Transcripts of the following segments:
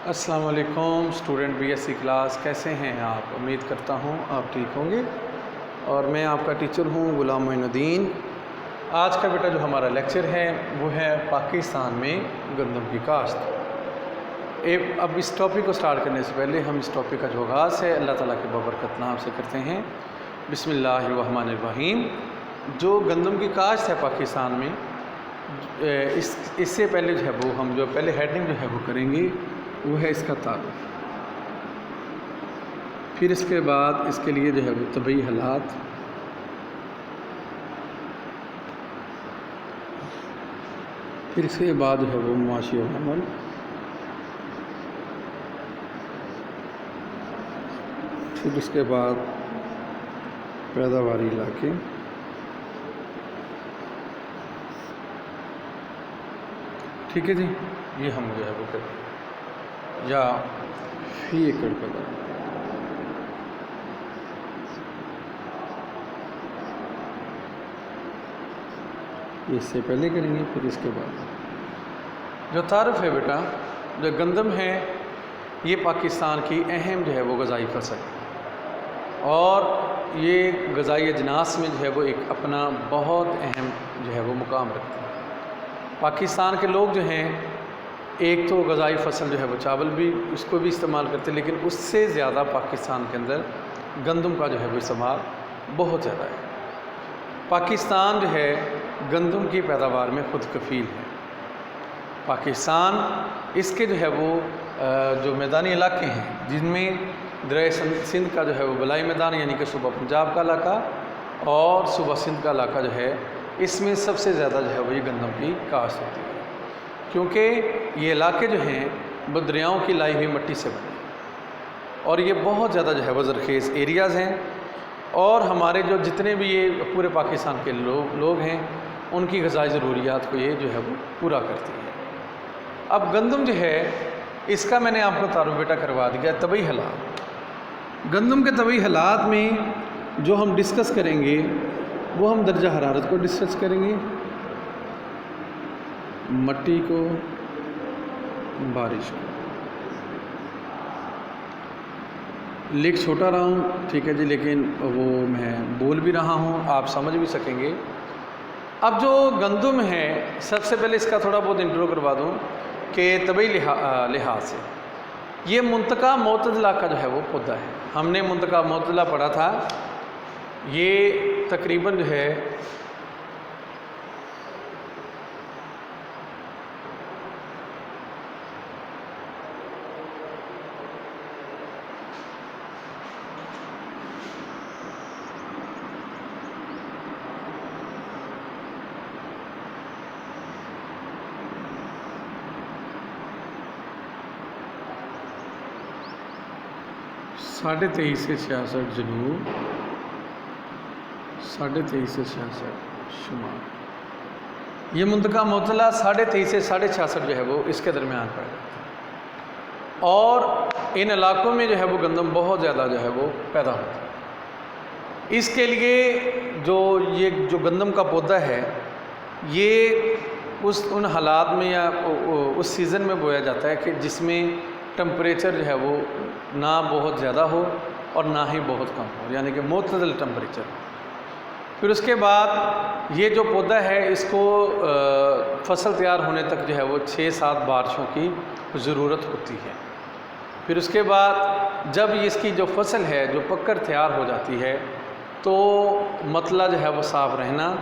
السلام علیکم student B S C class, کیسے ہیں آپ؟ امید کرتا ہوں آپ ٹھیک ہوں گے اور میں آپ کا ٹیچر ہوں غلام معین الدین۔ آج کا بیٹا جو ہمارا لیکچر ہے وہ ہے پاکستان میں گندم کی کاشت۔ اب اس ٹاپک کو سٹارٹ کرنے سے پہلے ہم اس ٹاپک کا جو آغاز ہے اللہ تعالیٰ کے بابرکت نام سے کرتے ہیں۔ بسم اللہ الرحمن الرحیم۔ جو گندم کی کاشت ہے پاکستان میں، اس سے پہلے جو ہے وہ ہم جو پہلے ہیڈنگ جو ہے وہ کریں گے وہ ہے اس کا تعارف، پھر اس کے بعد اس کے لیے جو ہے وہ طبعی حالات، پھر اس کے بعد جو ہے وہ معاشی عمل، پھر اس کے بعد پیداواری علاقے، ٹھیک ہے جی۔ یہ ہم جو ہے وہ کریں یا فی ایکڑ پیداوار، اس سے پہلے کریں گے پھر اس کے بعد جو تعارف ہے بیٹا۔ جو گندم ہے یہ پاکستان کی اہم جو ہے وہ غذائی فصل ہے اور یہ غذائی اجناس میں جو ہے وہ ایک اپنا بہت اہم جو ہے وہ مقام رکھتا ہے۔ پاکستان کے لوگ جو ہیں ایک تو غذائی فصل جو ہے وہ چاول بھی اس کو بھی استعمال کرتے ہیں، لیکن اس سے زیادہ پاکستان کے اندر گندم کا جو ہے وہ استعمال بہت زیادہ ہے۔ پاکستان جو ہے گندم کی پیداوار میں خود کفیل ہے۔ پاکستان اس کے جو ہے وہ جو میدانی علاقے ہیں جن میں دریائے سندھ کا جو ہے وہ بلائی میدان یعنی کہ صوبہ پنجاب کا علاقہ اور صوبہ سندھ کا علاقہ جو ہے، اس میں سب سے زیادہ جو ہے وہ یہ گندم کی کاشت ہوتی ہے، کیونکہ یہ علاقے جو ہیں وہ دریاؤں کی لائی ہوئی مٹی سے بنے اور یہ بہت زیادہ جو ہے وہ زرخیز ایریاز ہیں اور ہمارے جو جتنے بھی یہ پورے پاکستان کے لوگ ہیں ان کی غذائی ضروریات کو یہ جو ہے وہ پورا کرتی ہے۔ اب گندم جو ہے اس کا میں نے آپ کو تعارف بیٹا کروا دیا طبعی حالات۔ گندم کے طبعی حالات میں جو ہم ڈسکس کریں گے وہ ہم درجہ حرارت کو ڈسکس کریں گے، مٹی کو، بارش کو۔ لکھ چھوٹا رہا ہوں ٹھیک ہے جی، لیکن وہ میں بول بھی رہا ہوں آپ سمجھ بھی سکیں گے۔ اب جو گندم ہے سب سے پہلے اس کا تھوڑا بہت انٹرو کروا دوں کہ طبعی لحاظ سے یہ منطقہ معتدلہ کا جو ہے وہ پودا ہے۔ ہم نے منطقہ معتدلہ پڑھا تھا، یہ تقریباً جو ہے ,23 سے 66 جنوب، 23.5 سے 66 شمال۔ یہ منطقہ معتدلہ 23.5 سے 66.5 جو ہے وہ اس کے درمیان پڑ جاتا ہے اور ان علاقوں میں جو ہے وہ گندم بہت زیادہ جو ہے وہ پیدا ہوتا ہے۔ اس کے لیے یہ جو گندم کا پودا ہے یہ ان حالات میں یا اس سیزن میں بویا جاتا ہے کہ جس میں ٹمپریچر جو ہے وہ نہ بہت زیادہ ہو اور نہ ہی بہت کم ہو، یعنی کہ معتدل ٹمپریچر۔ پھر اس کے بعد یہ جو پودا ہے اس کو فصل تیار ہونے تک جو ہے وہ 6-7 بارشوں کی ضرورت ہوتی ہے۔ پھر اس کے بعد جب اس کی جو فصل ہے جو پک کر تیار ہو جاتی ہے تو مطلع جو ہے وہ صاف رہنا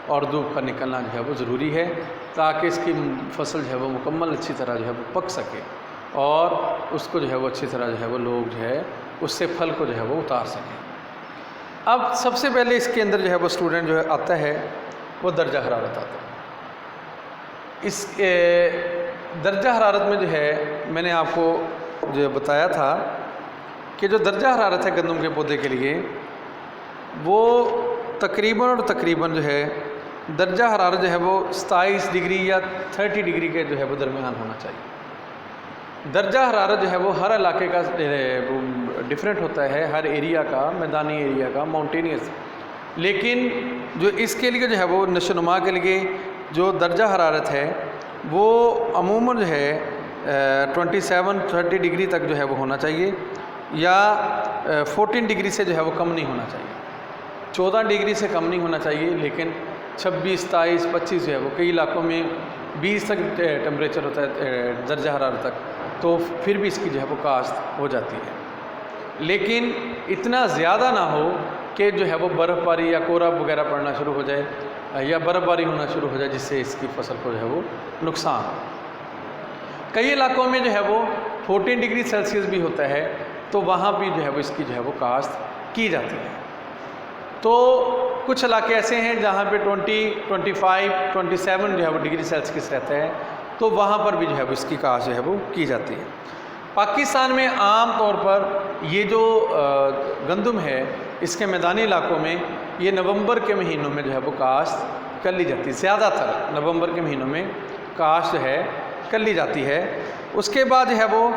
اور دھوپ کا نکلنا جو ہے وہ ضروری ہے تاکہ اس کی فصل جو ہے وہ مکمل اچھی طرح جو ہے وہ پک سکے اور اس کو جو ہے وہ اچھی طرح جو ہے وہ لوگ جو ہے اس سے پھل کو جو ہے وہ اتار سکیں۔ اب سب سے پہلے اس کے اندر جو ہے وہ اسٹوڈنٹ جو ہے آتا ہے وہ درجہ حرارت آتا ہے۔ اس درجہ حرارت میں جو ہے میں نے آپ کو جو بتایا تھا کہ جو درجہ حرارت ہے گندم کے پودے کے لیے وہ تقریباً جو ہے درجہ حرارت جو ہے وہ 27 ڈگری یا 30 ڈگری کے جو ہے وہ درمیان ہونا چاہیے۔ درجہ حرارت جو ہے وہ ہر علاقے کا ڈیفرنٹ ہوتا ہے، ہر ایریا کا، میدانی ایریا کا، ماؤنٹینیس، لیکن جو اس کے لیے جو ہے وہ نشو و نما کے لیے جو درجہ حرارت ہے وہ عموماً جو ہے 27-30 ڈگری تک جو ہے وہ ہونا چاہیے، یا 14 ڈگری سے جو ہے وہ کم نہیں ہونا چاہیے، 14 ڈگری سے کم نہیں ہونا چاہیے، لیکن 26, 27, 25 جو ہے وہ کئی علاقوں میں 20 تک ٹمپریچر ہوتا ہے درجہ حرارت تک، تو پھر بھی اس کی جو ہے وہ کاشت ہو جاتی ہے، لیکن اتنا زیادہ نہ ہو کہ جو ہے وہ برف باری یا کورا وغیرہ پڑنا شروع ہو جائے یا برف باری ہونا شروع ہو جائے، جس سے اس کی فصل کو جو ہے وہ نقصان ہو۔ کئی علاقوں میں جو ہے وہ 14 ڈگری سیلسیس بھی ہوتا ہے، تو وہاں بھی جو ہے وہ اس کی جو ہے وہ کاشت کی جاتی ہے۔ تو کچھ علاقے ایسے ہیں جہاں پہ 20, 25, 27 جو ہے وہ ڈگری سیلسیس رہتا ہے، تو وہاں پر بھی جو ہے وہ اس کی کاشت جو ہے وہ کی جاتی ہے۔ پاکستان میں عام طور پر یہ جو گندم ہے، اس کے میدانی علاقوں میں یہ نومبر کے مہینوں میں جو ہے وہ کاشت کر لی جاتی ہے، زیادہ تر نومبر کے مہینوں میں کاشت جو ہے کر لی جاتی ہے۔ اس کے بعد جو ہے وہ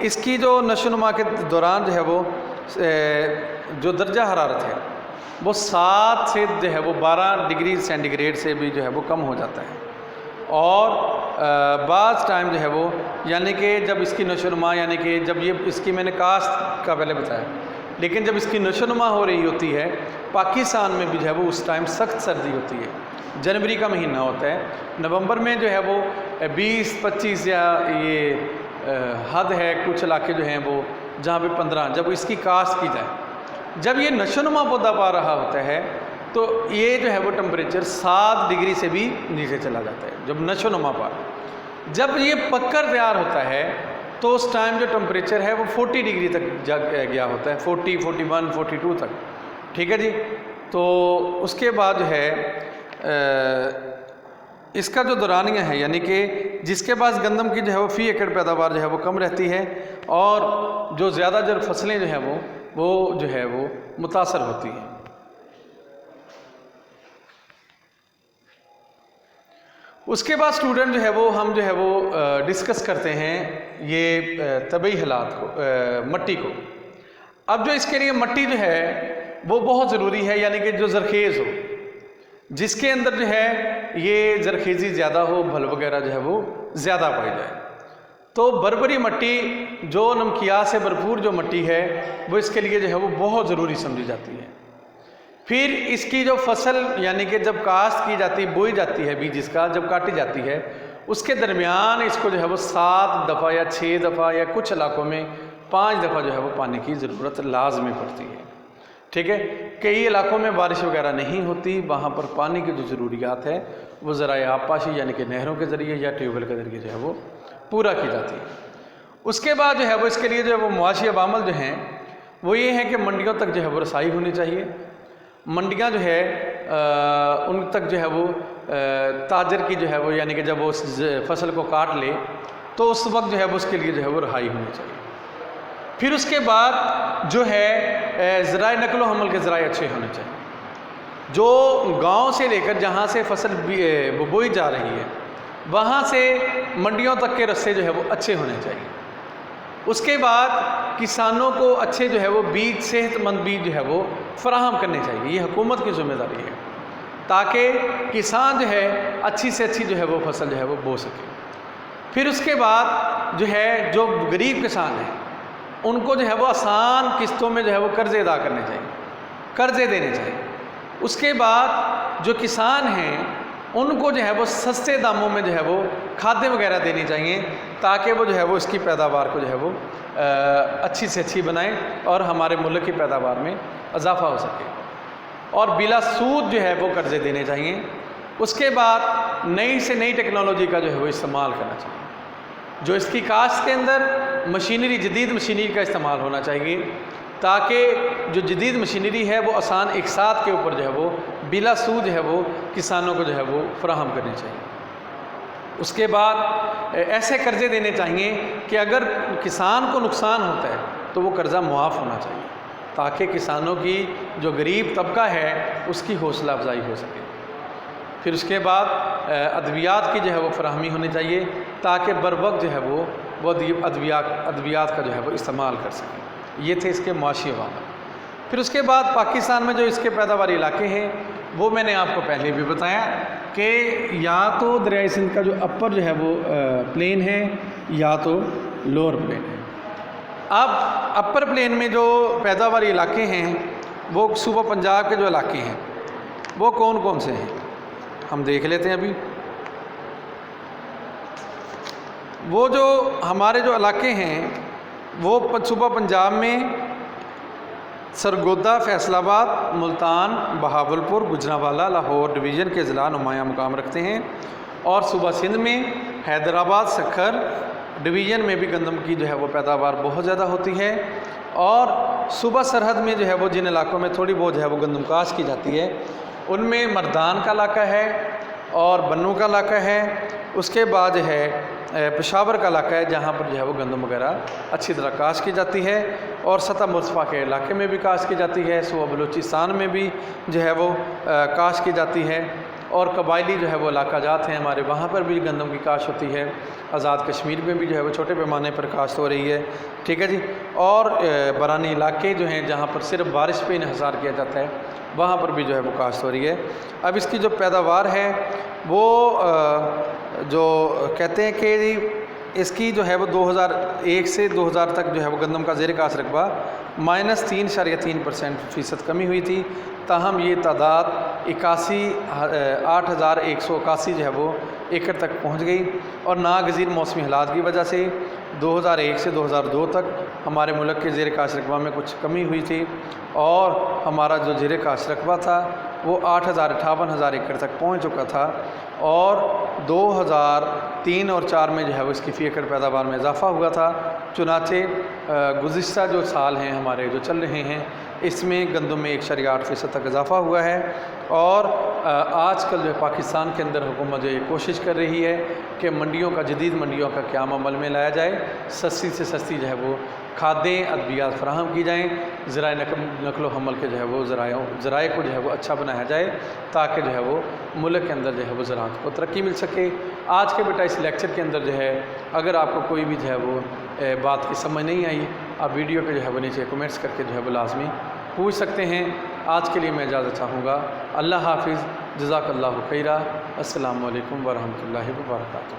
اس کی جو نشو و نما کے دوران جو ہے وہ جو درجہ حرارت ہے وہ 7 سے جو ہے وہ 12 ڈگری سینٹی گریڈ سے بھی جو ہے وہ کم ہو جاتا ہے، اور بعض ٹائم جو ہے وہ یعنی کہ جب اس کی نشو و نما، یعنی کہ جب یہ اس کی میں نے کاشت کا پہلے بتایا، لیکن جب اس کی نشو و نما ہو رہی ہوتی ہے پاکستان میں بھی جو ہے وہ اس ٹائم سخت سردی ہوتی ہے، جنوری کا مہینہ ہوتا ہے، نومبر میں جو ہے وہ 20, 25 یا یہ حد ہے، کچھ علاقے جو ہیں وہ جہاں پہ 15، جب اس کی کاشت کی جائے، جب یہ نشو و نما پودا پا رہا ہوتا ہے تو یہ جو ہے وہ ٹمپریچر 7 ڈگری سے بھی نیچے چلا جاتا ہے جب نشو و نما پا رہا ہے۔ جب یہ پک کر تیار ہوتا ہے تو اس ٹائم جو ٹمپریچر ہے وہ 40 ڈگری تک گیا ہوتا ہے، 40, 41, 42 تک، ٹھیک ہے جی۔ تو اس کے بعد جو ہے اس کا جو دورانیہ ہے، یعنی کہ جس کے پاس گندم کی جو ہے وہ فی ایکڑ پیداوار جو ہے وہ کم رہتی ہے، اور جو زیادہ فصلیں جو ہیں وہ جو ہے وہ متاثر ہوتی ہیں۔ اس کے بعد اسٹوڈنٹ جو ہے وہ ہم جو ہے وہ ڈسکس کرتے ہیں یہ طبعی حالات کو، مٹی کو۔ اب جو اس کے لیے مٹی جو ہے وہ بہت ضروری ہے، یعنی کہ جو زرخیز ہو، جس کے اندر جو ہے یہ زرخیزی زیادہ ہو، پھل وغیرہ جو ہے وہ زیادہ پائی جائے۔ تو بربری مٹی جو نمکیات سے بھرپور جو مٹی ہے وہ اس کے لیے جو ہے وہ بہت ضروری سمجھی جاتی ہے۔ پھر اس کی جو فصل یعنی کہ جب کاشت کی جاتی، بوئی جاتی ہے، بیج اس کا جب کاٹی جاتی ہے، اس کے درمیان اس کو جو ہے وہ 7 دفعہ یا 6 دفعہ یا کچھ علاقوں میں 5 دفعہ جو ہے وہ پانی کی ضرورت لازمی پڑتی ہے، ٹھیک ہے۔ کئی علاقوں میں بارش وغیرہ نہیں ہوتی، وہاں پر پانی کی جو ضروریات ہے وہ ذرائع آبپاشی یعنی کہ نہروں کے ذریعے یا ٹیوب ویل کے ذریعے جو ہے وہ پورا کی جاتی ہے۔ اس کے بعد جو ہے وہ اس کے لیے جو ہے وہ معاشی عوامل جو ہیں وہ یہ ہے کہ منڈیوں تک جو ہے وہ رسائی ہونی چاہیے۔ منڈیاں جو ہے ان تک جو ہے وہ تاجر کی جو ہے وہ یعنی کہ جب وہ فصل کو کاٹ لے تو اس وقت جو ہے وہ اس کے لیے جو ہے وہ رہائی ہونی چاہیے۔ پھر اس کے بعد جو ہے ذرائع نقل و حمل کے ذرائع اچھے ہونے چاہیے، جو گاؤں سے لے کر جہاں سے فصل بوئی جا رہی ہے وہاں سے منڈیوں تک کے رستے جو ہے وہ اچھے ہونے چاہیے۔ اس کے بعد کسانوں کو اچھے جو ہے وہ بیج، صحت مند بیج جو ہے وہ فراہم کرنے چاہیے، یہ حکومت کی ذمہ داری ہے، تاکہ کسان جو ہے اچھی سے اچھی جو ہے وہ فصل جو ہے وہ بو سکے۔ پھر اس کے بعد جو ہے جو غریب کسان ہیں ان کو جو ہے وہ آسان قسطوں میں جو ہے وہ قرضے ادا کرنے چاہیے، قرضے دینے چاہیے۔ اس کے بعد جو کسان ہیں ان کو جو ہے وہ سستے داموں میں جو ہے وہ کھادیں وغیرہ دینی چاہیے، تاکہ وہ جو ہے وہ اس کی پیداوار کو جو ہے وہ اچھی سے اچھی بنائیں اور ہمارے ملک کی پیداوار میں اضافہ ہو سکے، اور بلا سود جو ہے وہ قرضے دینے چاہیے۔ اس کے بعد نئی سے نئی ٹیکنالوجی کا جو ہے وہ استعمال کرنا چاہیے، جو اس کی کاشت کے اندر مشینری، جدید مشینری کا استعمال ہونا چاہیے، تاکہ جو جدید مشینری ہے وہ آسان اقساط کے اوپر جو ہے وہ بلا سود جو ہے وہ کسانوں کو جو ہے وہ فراہم کرنی چاہیے۔ اس کے بعد ایسے قرضے دینے چاہیے کہ اگر کسان کو نقصان ہوتا ہے تو وہ قرضہ معاف ہونا چاہیے، تاکہ کسانوں کی جو غریب طبقہ ہے اس کی حوصلہ افزائی ہو سکے۔ پھر اس کے بعد ادویات کی جو ہے وہ فراہمی ہونی چاہیے، تاکہ بر وقت جو ہے وہ ادویات کا جو ہے وہ استعمال کر سکیں۔ یہ تھے اس کے معاشی عوامل۔ پھر اس کے بعد پاکستان میں جو اس کے پیداواری علاقے ہیں وہ میں نے آپ کو پہلے بھی بتایا کہ یا تو دریائے سندھ کا جو اپر جو ہے وہ پلین ہے یا تو لوور پلین ہے۔ اب اپر پلین میں جو پیداواری علاقے ہیں وہ صوبہ پنجاب کے جو علاقے ہیں وہ کون کون سے ہیں ہم دیکھ لیتے ہیں ابھی۔ وہ جو ہمارے جو علاقے ہیں وہ صوبہ پنجاب میں سرگودا، فیصل آباد، ملتان، بہاولپور، گجرانوالہ، لاہور ڈویژن کے ضلع نمایاں مقام رکھتے ہیں، اور صوبہ سندھ میں حیدرآباد، سکھر ڈویژن میں بھی گندم کی جو ہے وہ پیداوار بہت زیادہ ہوتی ہے، اور صوبہ سرحد میں جو ہے وہ جن علاقوں میں تھوڑی بہت جو ہے وہ گندم کاشت کی جاتی ہے ان میں مردان کا علاقہ ہے اور بنوں کا علاقہ ہے، اس کے بعد جو ہے پشاور کا علاقہ ہے جہاں پر جو ہے وہ گندم وغیرہ اچھی طرح کاشت کی جاتی ہے، اور سطح مرتفع کے علاقے میں بھی کاشت کی جاتی ہے، صوبہ بلوچستان میں بھی جو ہے وہ کاشت کی جاتی ہے، اور قبائلی جو ہے وہ علاقہ جات ہیں ہمارے وہاں پر بھی گندم کی کاشت ہوتی ہے، آزاد کشمیر میں بھی جو ہے وہ چھوٹے پیمانے پر کاشت ہو رہی ہے، ٹھیک ہے جی، اور برانی علاقے جو ہیں جہاں پر صرف بارش پہ انحصار کیا جاتا ہے وہاں پر بھی جو ہے وہ کاشت ہو رہی ہے۔ اب اس کی جو پیداوار ہے وہ جو کہتے ہیں کہ اس کی جو ہے وہ 2001 سے 2000 تک جو ہے وہ گندم کا زیر کاشت رقبہ -3.3% کمی ہوئی تھی، تاہم یہ تعداد 8,181 جو ہے وہ ایکڑ تک پہنچ گئی، اور ناگزیر موسمی حالات کی وجہ سے 2001 سے 2002 تک ہمارے ملک کے زیر کاشت رقبہ میں کچھ کمی ہوئی تھی، اور ہمارا جو زیر کاشت رقبہ تھا وہ 58,000 ایکڑ تک پہنچ چکا تھا، اور 2003 اور 4 میں جو ہے وہ اس کی فی ایکڑ پیداوار میں اضافہ ہوا تھا۔ چنانچہ گزشتہ جو سال ہیں ہمارے جو چل رہے ہیں اس میں گندم میں 1.8% تک اضافہ ہوا ہے، اور آج کل جو ہے پاکستان کے اندر حکومت جو یہ کوشش کر رہی ہے کہ منڈیوں کا جدید منڈیوں کا قیام عمل میں لایا جائے، سستی سے سستی جو ہے وہ کھادیں ادویات فراہم کی جائیں، ذرائع نقل و حمل کے جو ہے وہ ذرائع کو جو ہے وہ اچھا بنایا جائے تاکہ جو ہے وہ ملک کے اندر جو ہے وہ زراعت کو ترقی مل سکے۔ آج کے بیٹا اس لیکچر کے اندر جو ہے اگر آپ کو کوئی بھی جو ہے وہ بات کی سمجھ نہیں آئی آپ ویڈیو کے جو ہے وہ نیچے کمنٹس کر کے جو ہے وہ لازمی پوچھ سکتے ہیں۔ آج کے لیے میں اجازت چاہوں گا، اللہ حافظ، جزاک اللہ خیرہ، السلام علیکم ورحمۃ اللہ وبرکاتہ۔